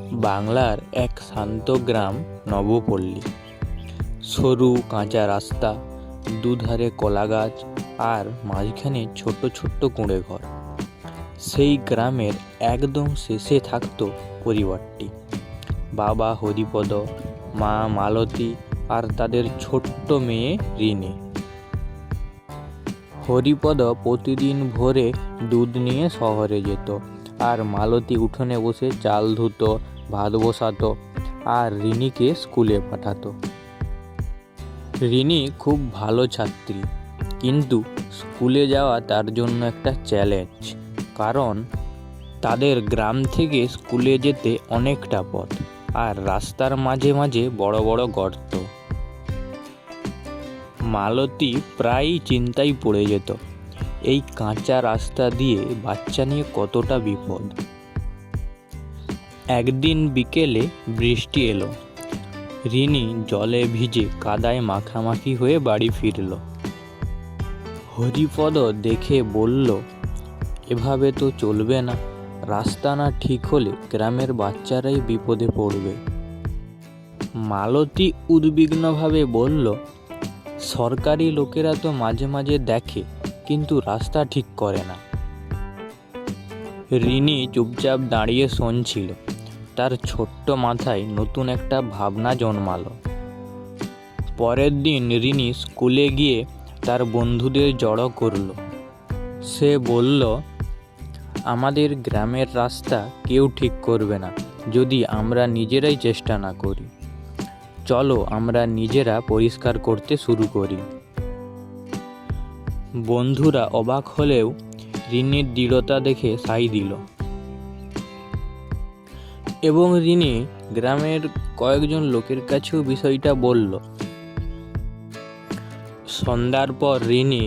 বাংলার এক শান্ত গ্রাম নবপল্লী। সরু কাঁচা রাস্তা, দুধারে কলা গাছ আর মাঝখানে ছোট্ট ছোট্ট কুঁড়ে ঘর। সেই গ্রামের একদম শেষে থাকতো পরিবারটি। বাবা হরিপদ, মা মালতী আর তাদের ছোট্ট মেয়ে রিনি। হরিপদ প্রতিদিন ভোরে দুধ নিয়ে শহরে যেত, আর মালতী উঠোনে বসে চাল ধুতো, ভাত বসাতো আর রিনিকে স্কুলে পাঠাতো। রিনি খুব ভালো ছাত্রী, কিন্তু স্কুলে যাওয়া তার জন্য একটা চ্যালেঞ্জ, কারণ তাদের গ্রাম থেকে স্কুলে যেতে অনেকটা পথ, আর রাস্তার মাঝে মাঝে বড় বড় গর্ত। মালতী প্রায়ই চিন্তায় পড়ে যেত, এই কাঁচা রাস্তা দিয়ে বাচ্চা নিয়ে কতটা বিপদ। একদিন বিকেলে বৃষ্টি এলো। রিনি জলে ভিজে কাদায় মাখামাখি হয়ে বাড়ি ফিরল। হরিপদ দেখে বলল, এভাবে তো চলবে না, রাস্তা না ঠিক হলে গ্রামের বাচ্চারাই বিপদে পড়বে। মালতী উদ্বিগ্নভাবে বলল, সরকারি লোকেরা তো মাঝে মাঝে দেখে, কিন্তু রাস্তা ঠিক করে না। রিনি চুপচাপ দাঁড়িয়ে শুনছিল। তার ছোট্ট মাথায় নতুন একটা ভাবনা জন্মালো। পরের দিন রিনি স্কুলে গিয়ে তার বন্ধুদের জড়ো করল। সে বলল, আমাদের গ্রামের রাস্তা কেউ ঠিক করবে না যদি আমরা নিজেরাই চেষ্টা না করি। চলো আমরা নিজেরা পরিষ্কার করতে শুরু করি। বন্ধুরা অবাক হলেও রিনির দৃঢ়তা দেখে সাই দিল, এবং রিনি গ্রামের কয়েকজন লোকের কাছেও বিষয়টা বলল। সন্ধ্যার পর রিনি,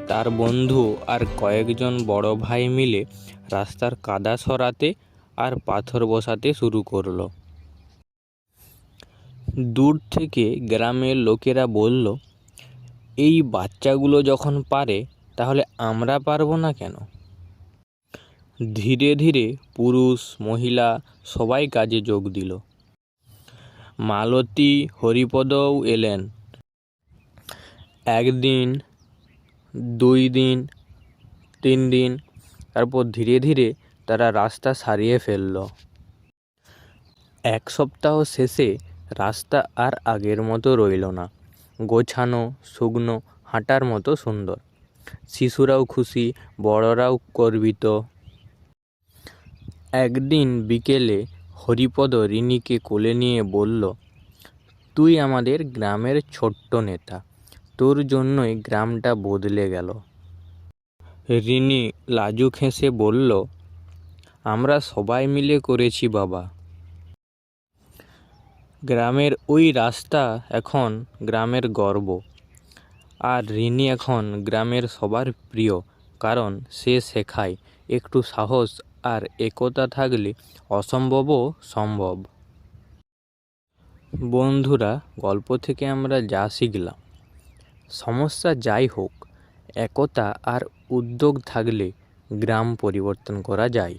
তার বন্ধু আর কয়েকজন বড় ভাই মিলে রাস্তার কাদা সরাতে আর পাথর বসাতে শুরু করলো। দূর থেকে গ্রামের লোকেরা বলল, এই বাচ্চাগুলো যখন পারে, তাহলে আমরা পারবো না কেন? ধীরে ধীরে পুরুষ মহিলা সবাই কাজে যোগ দিল। মালতী হরিপদও এলেন। একদিন, 2 দিন, 3 দিন, তারপর ধীরে ধীরে তারা রাস্তা সারিয়ে ফেলল। 1 সপ্তাহ শেষে রাস্তা আর আগের মতো রইল না, গোছানো, শুকনো, হাঁটার মতো সুন্দর। শিশুরাও খুশি, বড়রাও গর্বিত। একদিন বিকেলে হরিপদ রিনিকে কোলে নিয়ে বলল, তুই আমাদের গ্রামের ছোট্ট নেতা, তোর জন্যই গ্রামটা বদলে গেল। রিনি লাজুক হেসে বলল, আমরা সবাই মিলে করেছি বাবা। গ্রামের ওই রাস্তা এখন গ্রামের গর্ব, আর রিনি এখন গ্রামের সবার প্রিয়, কারণ সে শেখায় একটু সাহস আর একতা থাকলে অসম্ভবও সম্ভব। বন্ধুরা, গল্প থেকে আমরা যা শিখলাম, সমস্যা যাই হোক, একতা আর উদ্যোগ থাকলে গ্রাম পরিবর্তন করা যায়।